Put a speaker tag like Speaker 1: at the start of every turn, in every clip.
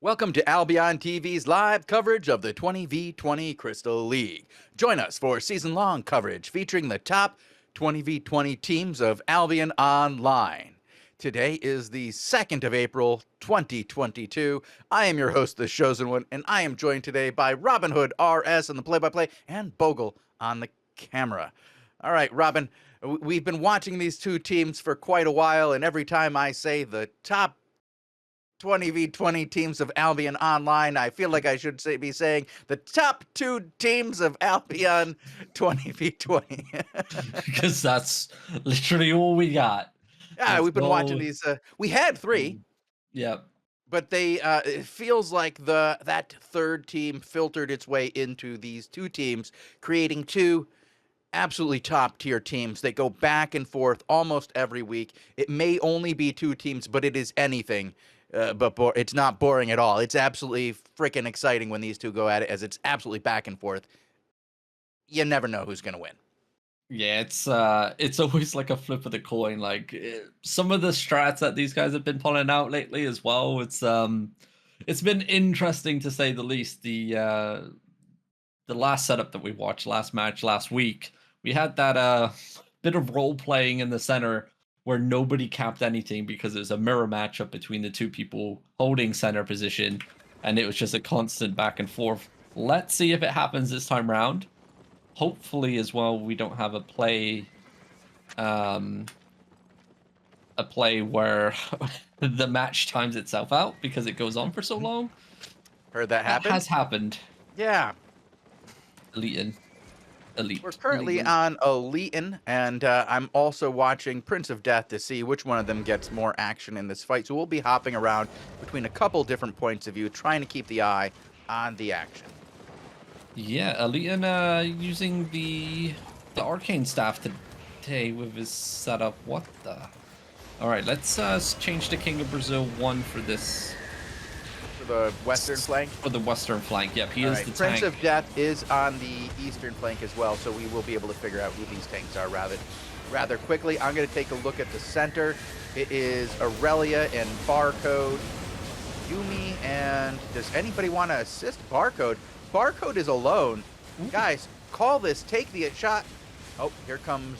Speaker 1: Welcome to Albion TV's live coverage of the 20v20 Crystal League. Join us for season-long coverage featuring the top 20v20 teams of Albion Online. Today is the 2nd of April, 2022. I am your host, the Shozen One, and I am joined today by Robinhoodrs on the play-by-play and Bogul on the camera. All right, Robin, we've been watching these two teams for quite a while, and every time I say the top 20v20 teams of Albion Online, I feel like I should be saying the top two teams of Albion 20v20.
Speaker 2: Because that's literally all we got.
Speaker 1: Yeah,
Speaker 2: There's
Speaker 1: we've been watching
Speaker 2: no
Speaker 1: these. We had three,
Speaker 2: Yep.
Speaker 1: but it feels like that third team filtered its way into these two teams, creating two absolutely top tier teams. They go back and forth almost every week. It may only be two teams, but it is anything. But it's not boring at all. It's absolutely freaking exciting when these two go at it, as it's absolutely back and forth. You never know who's going to win.
Speaker 2: Yeah, it's always like a flip of the coin. Like some of the strats that these guys have been pulling out lately as well. It's been interesting to say the least. The last setup that we watched, last match last week, we had that bit of role playing in the center where nobody capped anything because it was a mirror matchup between the two people holding center position, and it was just a constant back and forth. Let's see if it happens this time round. Hopefully, as well, we don't have a play where the match times itself out because it goes on for so long.
Speaker 1: Heard that happen?
Speaker 2: That has happened.
Speaker 1: Yeah.
Speaker 2: Elite.
Speaker 1: We're currently on Elite, and I'm also watching Prince of Death to see which one of them gets more action in this fight. So we'll be hopping around between a couple different points of view, trying to keep the eye on the action.
Speaker 2: Yeah, Elite using the arcane staff today with his setup. What the? All right, let's change to King of Brazil 1 for this.
Speaker 1: For the western flank?
Speaker 2: For the western flank, yep. He is the
Speaker 1: Prince
Speaker 2: tank.
Speaker 1: of Death is on the eastern flank as well, so we will be able to figure out who these tanks are rather quickly. I'm going to take a look at the center. It is Aurelia and Barcode, Yumi, and does anybody want to assist Barcode? Barcode is alone. Ooh. Guys, call this. Take the shot. Oh, here comes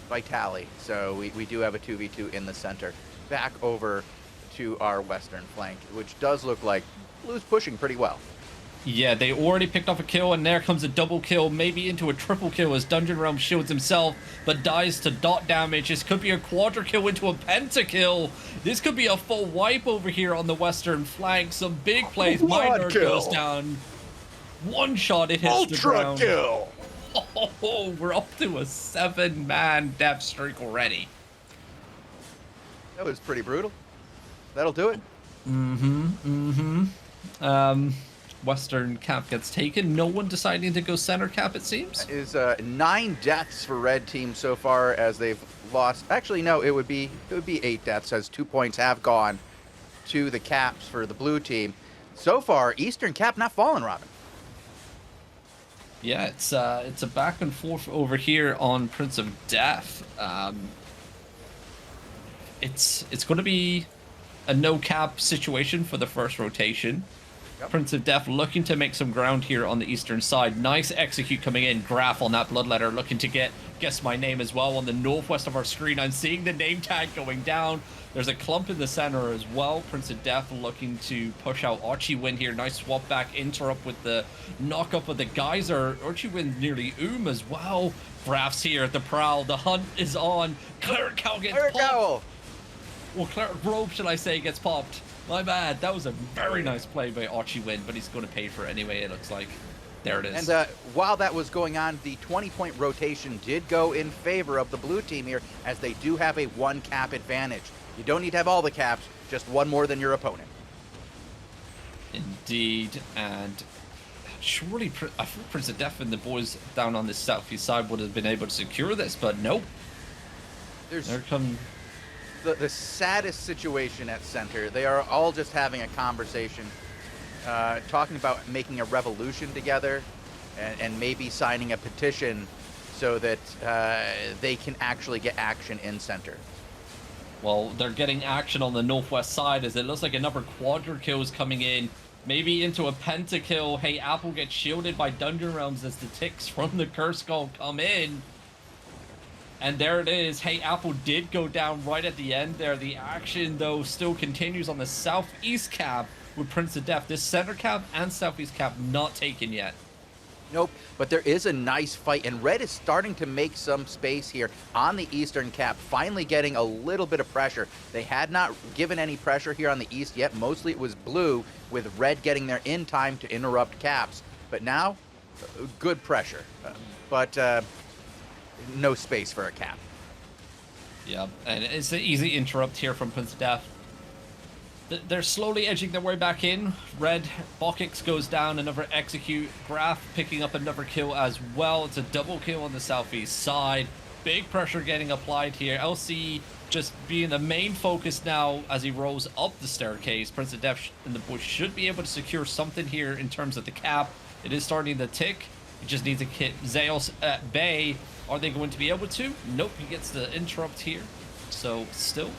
Speaker 1: Vitali. So we do have a 2v2 in the center. Back over to our western flank, which does look like Blue's pushing pretty well.
Speaker 2: Yeah, they already picked off a kill, and there comes a double kill, maybe into a triple kill as Dungeon Realm shields himself, but dies to dot damage. This could be a quadra kill into a pentakill. This could be a full wipe over here on the western flank. Some big plays. Minor goes down. One shot, it hits the ground.
Speaker 1: Ultra kill!
Speaker 2: Oh, we're up to a 7-man death streak already.
Speaker 1: That was pretty brutal. That'll do it.
Speaker 2: Western cap gets taken. No one deciding to go center cap, it seems.
Speaker 1: That is 9 deaths for red team so far as they've lost. Actually, no, it would be 8 deaths as 2 points have gone to the caps for the blue team. So far, eastern cap not falling, Robin.
Speaker 2: Yeah, it's a back and forth over here on Prince of Death. It's going to be a no cap situation for the first rotation. Yep. Prince of Death looking to make some ground here on the eastern side. Nice execute coming in. Graph on that bloodletter looking to guess my name as well on the northwest of our screen. I'm seeing the name tag going down. There's a clump in the center as well. Prince of Death looking to push out Archie-Win here. Nice swap back. Interrupt with the knock up of the geyser. Archie-Win nearly as well. Graph's here at the prowl. The hunt is on. Cleric Cowl gets popped. Well, Cleric Robe, should I say, gets popped. My bad. That was a very nice play by Archie-Win, but he's going to pay for it anyway, it looks like. There it is.
Speaker 1: And while that was going on, the 20-point rotation did go in favor of the blue team here, as they do have a 1 cap advantage. You don't need to have all the caps, just one more than your opponent.
Speaker 2: Indeed, and surely I thought Prince of Death and the boys down on the southeast side would have been able to secure this, but nope. There come
Speaker 1: the saddest situation at center. They are all just having a conversation, talking about making a revolution together, and maybe signing a petition so that they can actually get action in center.
Speaker 2: Well, they're getting action on the northwest side as it looks like another quadra kill is coming in. Maybe into a pentakill. Hey, Apple gets shielded by Dungeon Realms as the ticks from the Curse Skull come in. And there it is. Hey, Apple did go down right at the end there. The action, though, still continues on the southeast cab with Prince of Death. This center cab and southeast cab not taken yet.
Speaker 1: Nope, but there is a nice fight, and Red is starting to make some space here on the eastern cap, finally getting a little bit of pressure. They had not given any pressure here on the east yet. Mostly it was blue, with Red getting there in time to interrupt caps. But now, good pressure, but no space for a cap.
Speaker 2: Yeah, and it's an easy interrupt here from Prince of Death. They're slowly edging their way back in. Red, Bokix goes down, another execute. Graf picking up another kill as well. It's a double kill on the southeast side. Big pressure getting applied here. LC just being the main focus now as he rolls up the staircase. Prince of Death in the bush should be able to secure something here in terms of the cap. It is starting to tick. He just needs to hit Zeus at bay. Are they going to be able to? Nope, he gets the interrupt here. So, still...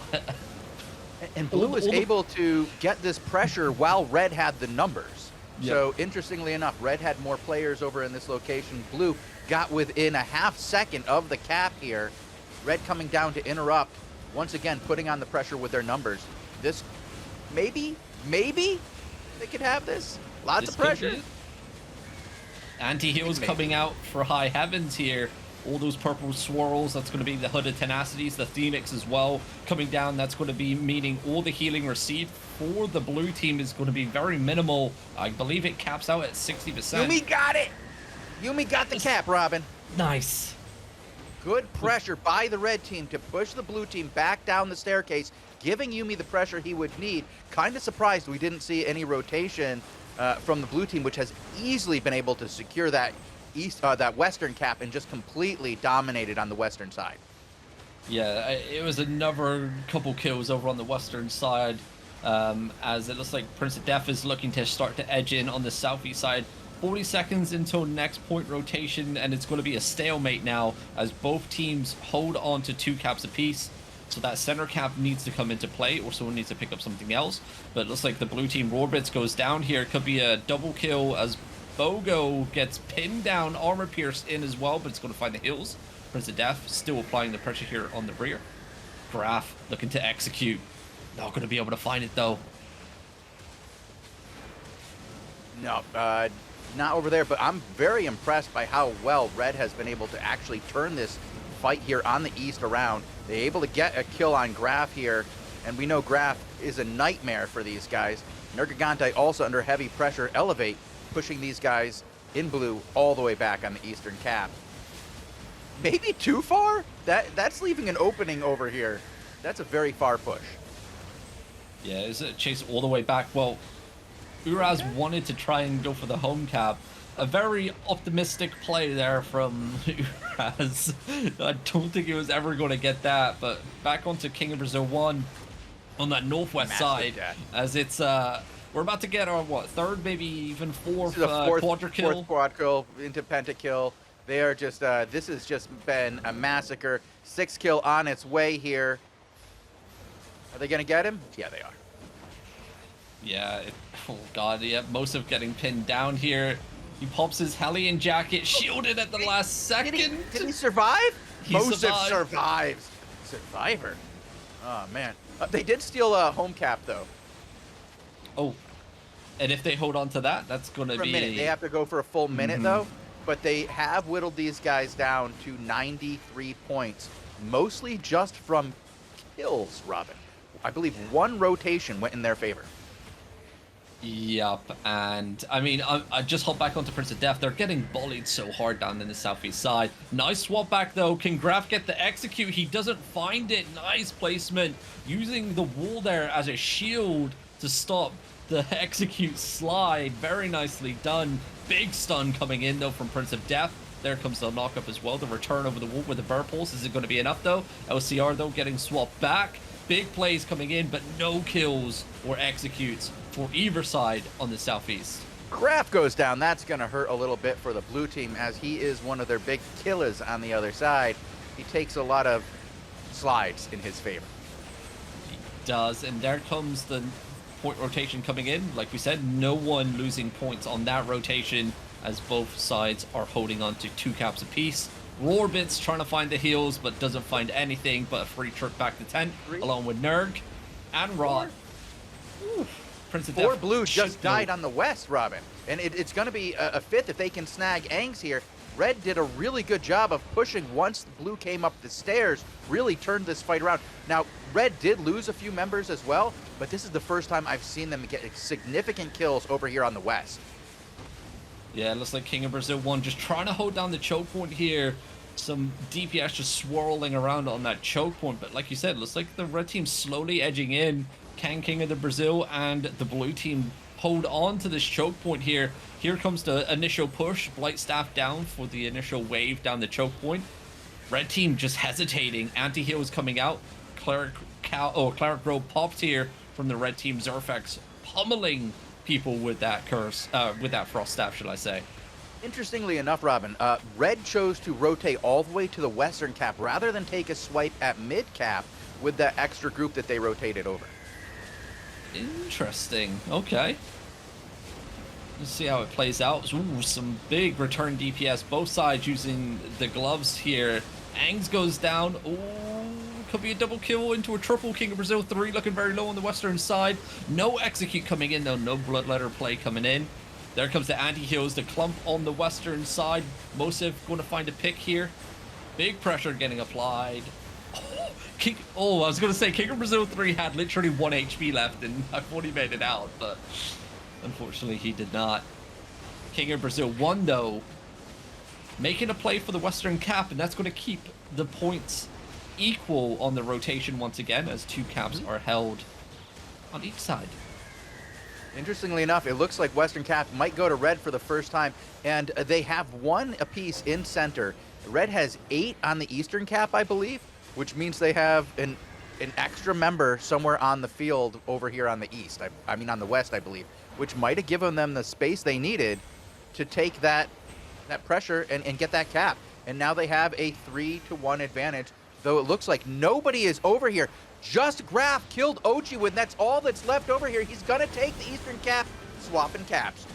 Speaker 1: And Blue was able to get this pressure while Red had the numbers. Yep. So interestingly enough, Red had more players over in this location. Blue got within a half second of the cap here. Red coming down to interrupt, once again putting on the pressure with their numbers. This, maybe they could have this. Lots of pressure.
Speaker 2: Anti-heals coming out for high heavens here. All those purple swirls, that's going to be the Hooded Tenacities, the Phoenix as well, coming down. That's going to be meaning all the healing received for the blue team is going to be very minimal. I believe it caps out at 60%.
Speaker 1: Yuumi got it! Yuumi got the cap, Robin.
Speaker 2: Nice.
Speaker 1: Good pressure by the red team to push the blue team back down the staircase, giving Yuumi the pressure he would need. Kind of surprised we didn't see any rotation from the blue team, which has easily been able to secure that that western cap and just completely dominated on the western side.
Speaker 2: Yeah, it was another couple kills over on the western side, as it looks like Prince of Death is looking to start to edge in on the southeast side. 40 seconds until next point rotation, and it's going to be a stalemate now as both teams hold on to 2 caps apiece. So that center cap needs to come into play, or someone needs to pick up something else. But it looks like the blue team Rorbits goes down here. It could be a double kill as Bogul gets pinned down, armor pierced in as well, but it's going to find the hills. Prince of Death still applying the pressure here on the rear. Graf looking to execute. Not going to be able to find it though.
Speaker 1: No, not over there, but I'm very impressed by how well Red has been able to actually turn this fight here on the east around. They're able to get a kill on Graf here, and we know Graf is a nightmare for these guys. Nergigante also under heavy pressure. Elevate pushing these guys in blue all the way back on the eastern cap. Maybe too far? That's leaving an opening over here. That's a very far push.
Speaker 2: Yeah, is it chase all the way back? Well, Uraz wanted to try and go for the home cap. A very optimistic play there from Uraz. I don't think he was ever going to get that, but back onto King of Brazil 1 on that northwest side, as it's we're about to get our third, maybe even fourth quadra kill.
Speaker 1: Fourth quad kill into pentakill. They are just this has just been a massacre. 6 kill on its way here. Are they gonna get him? Yeah, they are.
Speaker 2: Yeah, oh god, yeah, most of getting pinned down here. He pops his Hellion jacket, shielded at the last second.
Speaker 1: Did he survive? Most
Speaker 2: survived.
Speaker 1: Survives. Survivor. Oh man, they did steal a home cap though.
Speaker 2: Oh, and if they hold on to that, that's going to be...
Speaker 1: a minute. They have to go for a full minute, though. But they have whittled these guys down to 93 points, mostly just from kills, Robin. I believe 1 rotation went in their favor.
Speaker 2: Yup, and I mean, I just hop back onto Prince of Death. They're getting bullied so hard down in the southeast side. Nice swap back, though. Can Graf get the execute? He doesn't find it. Nice placement. Using the wall there as a shield to stop the execute slide. Very nicely done. Big stun coming in though from Prince of Death. There comes the knock up as well. The return over the wall with the burr pulse. Is it going to be enough though? LCR though getting swapped back. Big plays coming in, but no kills or executes for either side on the southeast.
Speaker 1: Graf goes down. That's going to hurt a little bit for the blue team as he is one of their big killers on the other side. He takes a lot of slides in his favor.
Speaker 2: does, and there comes the point rotation coming in. Like we said, no one losing points on that rotation as both sides are holding on to 2 caps apiece. Rorbit's trying to find the heals, but doesn't find anything but a free trip back to tent, along with Nerg and Rot. Prince of
Speaker 1: Four
Speaker 2: Death
Speaker 1: blue just
Speaker 2: should
Speaker 1: died
Speaker 2: go.
Speaker 1: on the west, Robin. And it's going to be a fifth if they can snag Angs here. Red did a really good job of pushing once blue came up the stairs, really turned this fight around. Now, red did lose a few members as well, but this is the first time I've seen them get significant kills over here on the west.
Speaker 2: Yeah, it looks like King of Brazil 1 just trying to hold down the choke point here. Some DPS just swirling around on that choke point. But like you said, it looks like the red team slowly edging in. Can King of the Brazil and the blue team hold on to this choke point here? Here comes the initial push. Blight Staff down for the initial wave down the choke point. Red team just hesitating. Anti-heal is coming out. Cleric Grove popped here from the red team. Zerfax pummeling people with that curse, with that frost staff, should I say.
Speaker 1: Interestingly enough, Robin, red chose to rotate all the way to the western cap rather than take a swipe at mid cap with that extra group that they rotated over.
Speaker 2: Interesting. Okay. Let's see how it plays out. Ooh, some big return DPS. Both sides using the gloves here. Angs goes down. Ooh, could be a double kill into a triple. King of Brazil 3 looking very low on the western side. No execute coming in though. No bloodletter play coming in. There comes the anti-heals. The clump on the western side. Mosif going to find a pick here. Big pressure getting applied. I was going to say, King of Brazil 3 had literally 1 HP left, and I thought he made it out, but unfortunately he did not. King of Brazil 1, though, making a play for the Western Cap, and that's going to keep the points equal on the rotation once again, as 2 caps are held on each side.
Speaker 1: Interestingly enough, it looks like Western Cap might go to red for the first time, and they have 1 apiece in center. Red has 8 on the Eastern Cap, I believe, which means they have an extra member somewhere on the field over here on the east. I mean on the west, I believe, which might have given them the space they needed to take that pressure and get that cap. And now they have a 3-to-1 advantage, though it looks like nobody is over here. Just Graf killed Ochi, and that's all that's left over here. He's gonna take the Eastern Cap, swapping caps.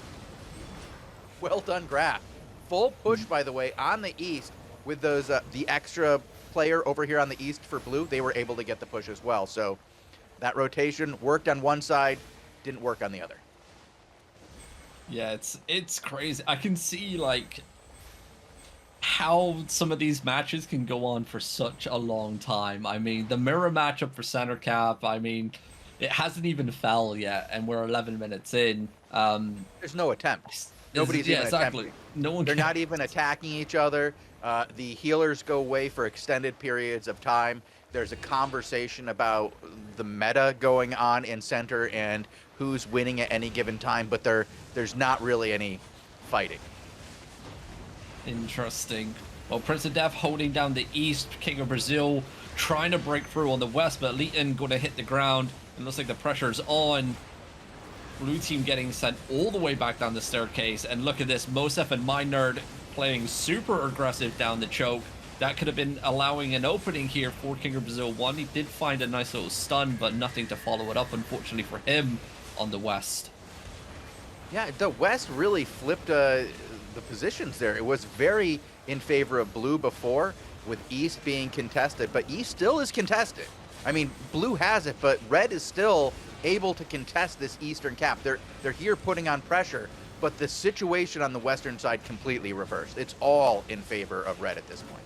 Speaker 1: Well done, Graf. Full push, by the way, on the east with those the extra player over here on the east for blue. They were able to get the push as well. So that rotation worked on one side, didn't work on the other.
Speaker 2: Yeah, it's crazy. I can see like how some of these matches can go on for such a long time. I mean, the mirror matchup for center cap, I mean, it hasn't even fell yet, and we're 11 minutes in.
Speaker 1: There's no attempt. Nobody's even attempting.
Speaker 2: No one.
Speaker 1: They're not even attacking each other. The healers go away for extended periods of time. There's a conversation about the meta going on in center and who's winning at any given time, but there's not really any fighting.
Speaker 2: Interesting. Well, Prince of Death holding down the east. King of Brazil trying to break through on the west, but Leighton going to hit the ground. It looks like the pressure's on. Blue team getting sent all the way back down the staircase. And look at this, Mosef and MyNerd playing super aggressive down the choke. That could have been allowing an opening here for King of Brazil 1. He did find a nice little stun, but nothing to follow it up, unfortunately for him, on the west.
Speaker 1: Yeah, the west really flipped the positions there. It was very in favor of blue before, with east being contested, but east still is contested. I mean, blue has it, but red is still able to contest this eastern cap. They're here putting on pressure, but the situation on the western side completely reversed. It's all in favor of red at this point.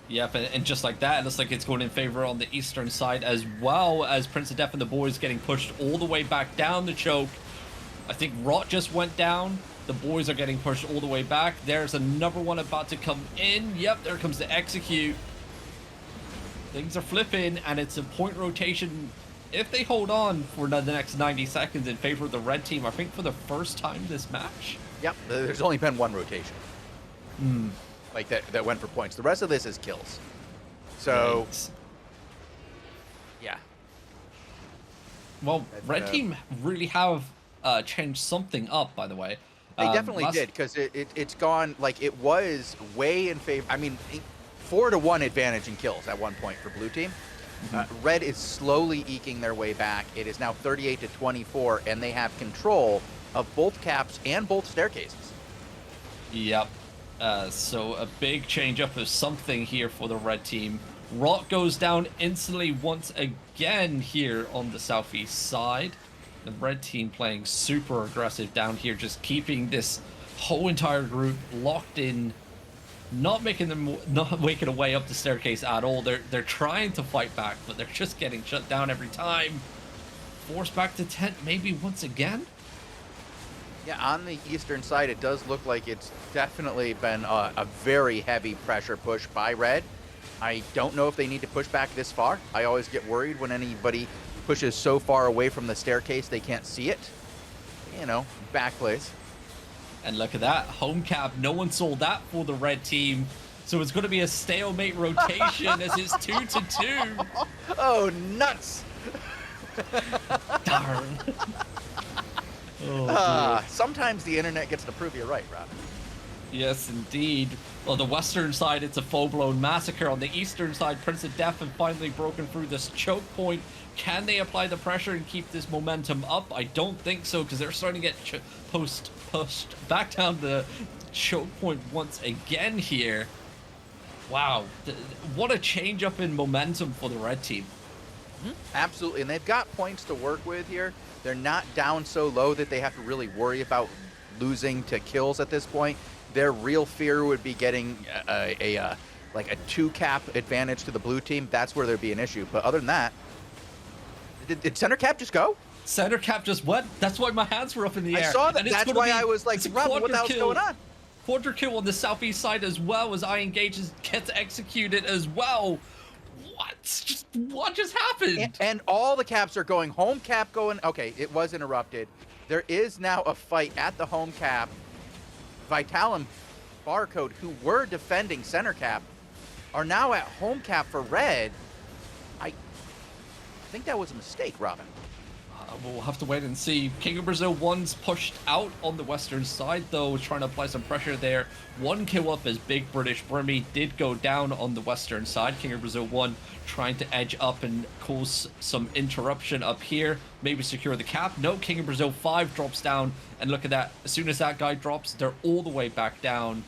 Speaker 2: Yep, and just like that, it looks like it's going in favor on the eastern side, as well as Prince of Death and the boys getting pushed all the way back down the choke. I think Rot just went down. The boys are getting pushed all the way back. There's another one about to come in. Yep, there comes the execute. Things are flipping, and it's a point rotation. If they hold on for the next 90 seconds in favor of the red team, I think for the first time this match.
Speaker 1: Yep, there's only been one rotation. Like that went for points. The rest of this is kills. So,
Speaker 2: Yikes.
Speaker 1: yeah.
Speaker 2: Well, red team really have changed something up, by the way.
Speaker 1: They definitely did, because it's gone, like, it was way in favor. I mean, 4-to-1 advantage in kills at one point for blue team. Red is slowly eking their way back. It is now 38 to 24, and they have control of both caps and both staircases.
Speaker 2: Yep. So a big change up of something here for the red team. Rock goes down instantly once again here on the southeast side. The red team playing super aggressive down here, just keeping this whole entire group locked in, not making a way up the staircase at all. They're trying to fight back, but they're just getting shut down every time. Forced back to tent maybe once again.
Speaker 1: Yeah, on the eastern side, it does look like it's definitely been a very heavy pressure push by Red. I don't know if they need to push back this far. I always get worried when anybody pushes so far away from the staircase they can't see it. You know, back plays.
Speaker 2: And look at that, home cap, no one sold that for the red team. So it's going to be a stalemate rotation as it's 2-2.
Speaker 1: Oh, nuts!
Speaker 2: Darn. Oh,
Speaker 1: sometimes the internet gets to prove you right, Rob.
Speaker 2: yes, indeed. On the western side, it's a full-blown massacre. On the eastern side, Prince of Death have finally broken through this choke point. Can they apply the pressure and keep this momentum up? I don't think so, because they're starting to get pushed back down the choke point once again here. Wow, what a change up in momentum for the red team.
Speaker 1: Absolutely, and they've got points to work with here. They're not down so low that they have to really worry about losing to kills at this point. Their real fear would be getting like a 2-cap advantage to the blue team. That's where there'd be an issue. But other than that, did center cap just go?
Speaker 2: Center cap just what? That's why my hands were up in the air.
Speaker 1: I saw that. That's why I was like, Rob, what the hell's going on?
Speaker 2: Quadra kill on the southeast side as well as I engage gets executed as well. What just happened?
Speaker 1: And all the caps are going. Home cap going. Okay, it was interrupted. There is now a fight at the home cap. Vital and Barcode, who were defending center cap, are now at home cap for red. I think that was a mistake, Robin.
Speaker 2: We'll have to wait and see. King of Brazil 1's pushed out on the western side, though, trying to apply some pressure there. 1 kill up as Big British Brimmy did go down on the western side. King of Brazil 1 trying to edge up and cause some interruption up here. Maybe secure the cap. No, King of Brazil 5 drops down. And look at that. As soon as that guy drops, they're all the way back down,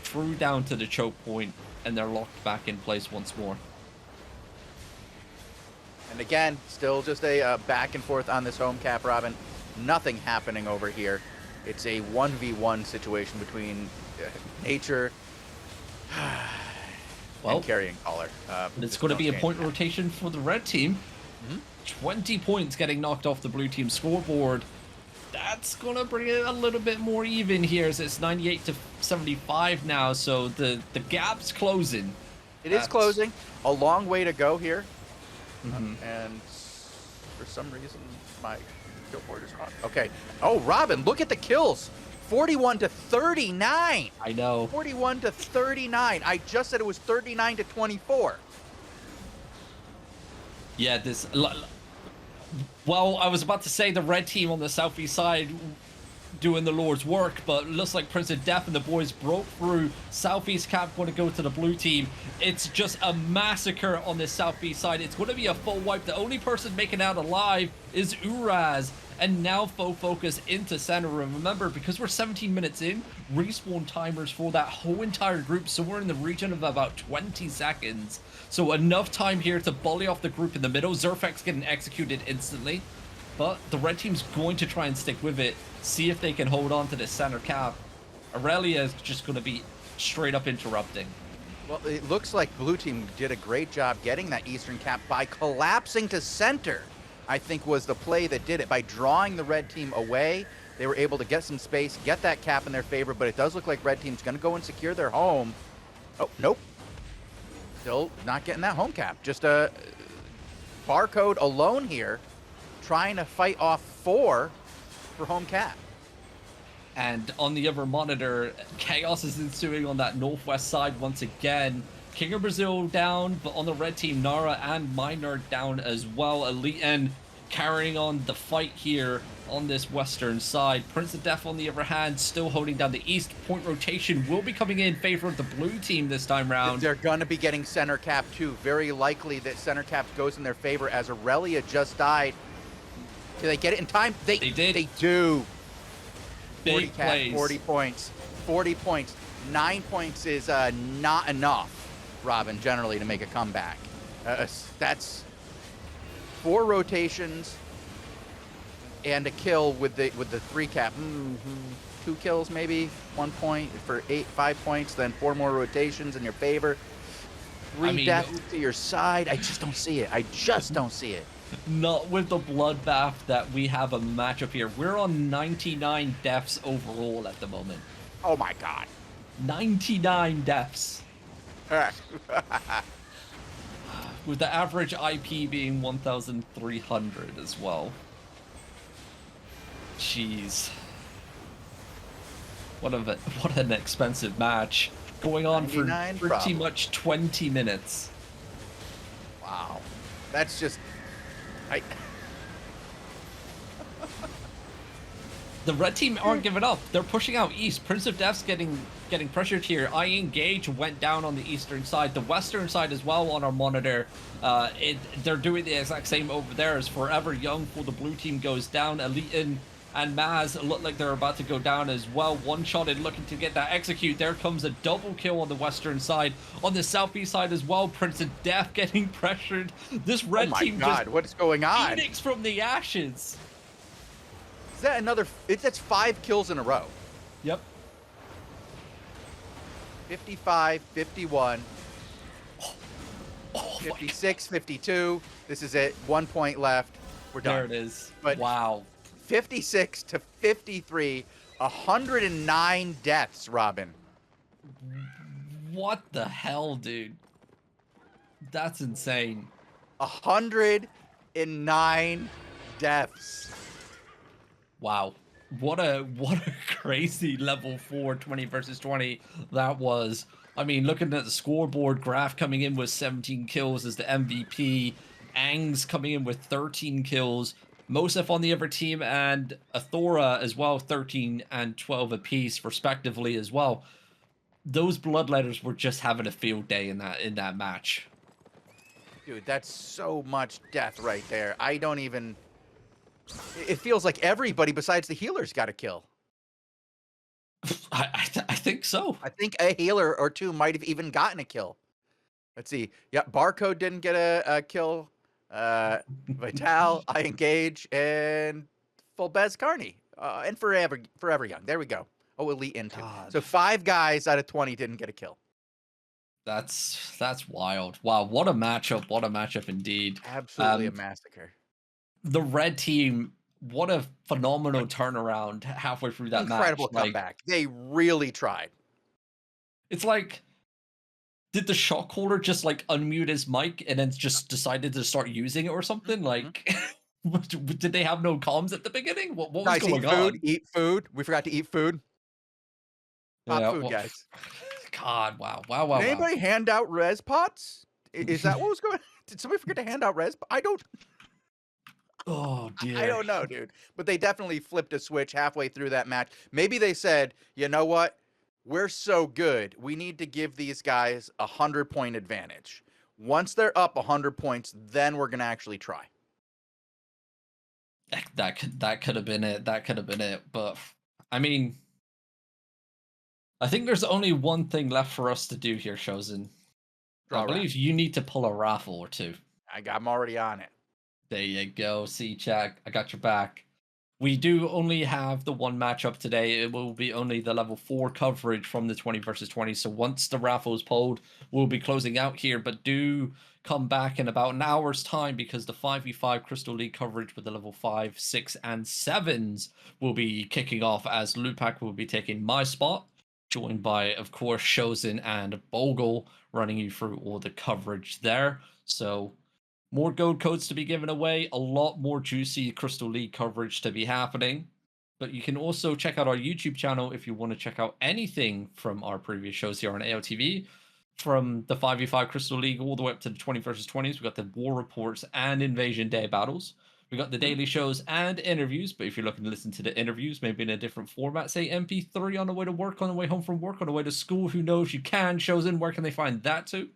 Speaker 2: through down to the choke point, and they're locked back in place once more.
Speaker 1: And again, still just a back and forth on this home cap, Robin. Nothing happening over here. It's a 1v1 situation between Nature and Carrying Caller.
Speaker 2: It's going to be a point rotation for the red team. 20 points getting knocked off the blue team scoreboard. That's going to bring it a little bit more even here, as it's 98 to 75 now, so the gap's closing.
Speaker 1: It is closing. A long way to go here. And for some reason, my billboard is wrong. Okay. Oh, Robin, look at the kills. 41 to 39.
Speaker 2: I know.
Speaker 1: 41 to 39. I just said it was 39 to 24.
Speaker 2: Yeah, this... Well, I was about to say the red team on the southeast side doing the Lord's work, but it looks like Prince of Death and the boys broke through. Southeast cap going to go to the blue team. It's just a massacre on the southeast side. It's going to be a full wipe. The only person making out alive is Uraz. And now full focus into center. And remember, because we're 17 minutes in, respawn timers for that whole entire group, so we're in the region of about 20 seconds. So enough time here to bully off the group in the middle. Zerfex getting executed instantly. But the red team's going to try and stick with it, see if they can hold on to this center cap. Aurelia is just going to be straight up interrupting.
Speaker 1: Well, it looks like blue team did a great job getting that eastern cap by collapsing to center. I think was the play that did it. By drawing the red team away, they were able to get some space, get that cap in their favor, but it does look like red team's going to go and secure their home. Oh, nope. Still not getting that home cap. Just a Barcode alone here, trying to fight off 4 for home cap.
Speaker 2: And on the other monitor, chaos is ensuing on that northwest side once again. King of Brazil down, but on the red team, Nara and Minor down as well. Elite and carrying on the fight here on this western side. Prince of Death, on the other hand, still holding down the east. Point rotation will be coming in favor of the blue team this time round.
Speaker 1: They're going to be getting center cap too. Very likely that center cap goes in their favor as Aurelia just died. Do they get it in time? They did. They do. 40
Speaker 2: Big
Speaker 1: cap,
Speaker 2: plays.
Speaker 1: 40 points. 40 points. 9 points is not enough, Robin, generally, to make a comeback. That's 4 rotations and a kill with the 3 cap. 2 kills maybe, 1 point for 5 points, then 4 more rotations in your favor. 3 deaths to your side. I just don't see it. I just don't see it.
Speaker 2: Not with the bloodbath that we have a matchup here. We're on 99 deaths overall at the moment.
Speaker 1: Oh my god.
Speaker 2: 99 deaths. With the average IP being 1,300 as well. Jeez. What an expensive match. Going on for pretty much 20 minutes.
Speaker 1: Wow. That's just...
Speaker 2: The red team aren't giving up. They're pushing out east. Prince of Death's getting pressured here. I Engage went down on the eastern side. The western side as well on our monitor. They're doing the exact same over there as Forever Young for the blue team goes down. Elite and Maz look like they're about to go down as well. One-shotted, looking to get that execute. There comes a double kill on the western side. On the southeast side as well, Prince of Death getting pressured. This red team just...
Speaker 1: what is going on?
Speaker 2: Phoenix from the ashes.
Speaker 1: Is that another... That's 5 kills in a row.
Speaker 2: Yep.
Speaker 1: 55, 51, 56, 52. This is it. 1 point left. We're done.
Speaker 2: There it is.
Speaker 1: But
Speaker 2: wow.
Speaker 1: 56 to 53, 109 deaths, Robin.
Speaker 2: What the hell, dude? That's insane.
Speaker 1: 109 deaths.
Speaker 2: Wow. What a crazy level 4 20 versus 20 that was. I mean, looking at the scoreboard, Graf coming in with 17 kills as the MVP. Ang's coming in with 13 kills. Mosef on the other team and Athora as well, 13 and 12 apiece respectively as well. Those Bloodletters were just having a field day in that match.
Speaker 1: Dude, that's so much death right there. I don't even... It feels like everybody besides the healers got a kill.
Speaker 2: I think so.
Speaker 1: I think a healer or two might have even gotten a kill. Let's see. Yeah, Barcode didn't get a kill. Vital, I Engage, and Full Bez Carney. And Forever Young. There we go. Oh, Elite into. So 5 guys out of 20 didn't get a kill.
Speaker 2: That's wild. Wow, what a matchup. What a matchup indeed.
Speaker 1: Absolutely a massacre.
Speaker 2: The red team, what a phenomenal turnaround halfway through that match.
Speaker 1: Incredible comeback. They really tried.
Speaker 2: It's like, did the shot caller just like unmute his mic and then just decided to start using it or something? Like, did they have no comms at the beginning? What was going on?
Speaker 1: Eat food. We forgot to eat food. Pop food, guys.
Speaker 2: God, wow.
Speaker 1: Did anybody hand out res pots? Is that what was going on? Did somebody forget to hand out res? I don't...
Speaker 2: Oh, dear.
Speaker 1: I don't know, dude. But they definitely flipped a switch halfway through that match. Maybe they said, you know what? We're so good. We need to give these guys a 100-point advantage. Once they're up 100 points, then we're going to actually try.
Speaker 2: That could have been it. That could have been it. But, I mean, I think there's only one thing left for us to do here, Shozen. I believe you need to pull a raffle or two.
Speaker 1: I'm already on it.
Speaker 2: There you go. See, Jack, I got your back. We do only have the one matchup today. It will be only the level 4 coverage from the 20 versus 20. So once the raffle is pulled, we'll be closing out here. But do come back in about an hour's time because the 5v5 Crystal League coverage with the level 5, 6, and 7s will be kicking off as Lupak will be taking my spot, joined by, of course, Shozen and Bogul running you through all the coverage there. So more gold codes to be given away, a lot more juicy Crystal League coverage to be happening. But you can also check out our YouTube channel if you want to check out anything from our previous shows here on AOTV. From the 5v5 Crystal League all the way up to the 20 versus 20s, we've got the War Reports and Invasion Day battles. We got the daily shows and interviews, but if you're looking to listen to the interviews, maybe in a different format, say MP3 on the way to work, on the way home from work, on the way to school, who knows, you can. Shozen, where can they find that too?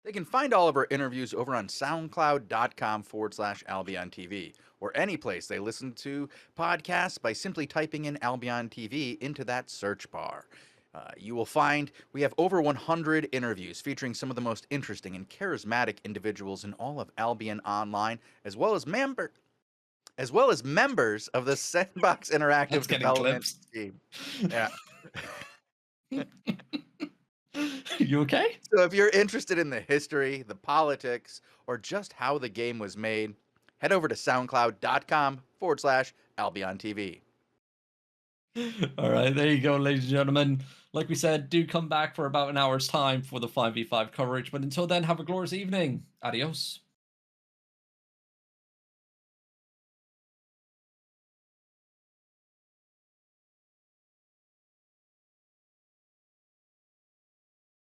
Speaker 1: They can find all of our interviews over on soundcloud.com/Albion TV, or any place they listen to podcasts by simply typing in Albion TV into that search bar. You will find we have over 100 interviews featuring some of the most interesting and charismatic individuals in all of Albion Online, as well as members of the Sandbox Interactive
Speaker 2: That's getting
Speaker 1: Development
Speaker 2: clips.
Speaker 1: team. Yeah.
Speaker 2: You okay?
Speaker 1: So if you're interested in the history, the politics, or just how the game was made, head over to soundcloud.com/Albion TV.
Speaker 2: All right, there you go, ladies and gentlemen. Like we said, do come back for about an hour's time for the 5v5 coverage. But until then, have a glorious evening. Adios.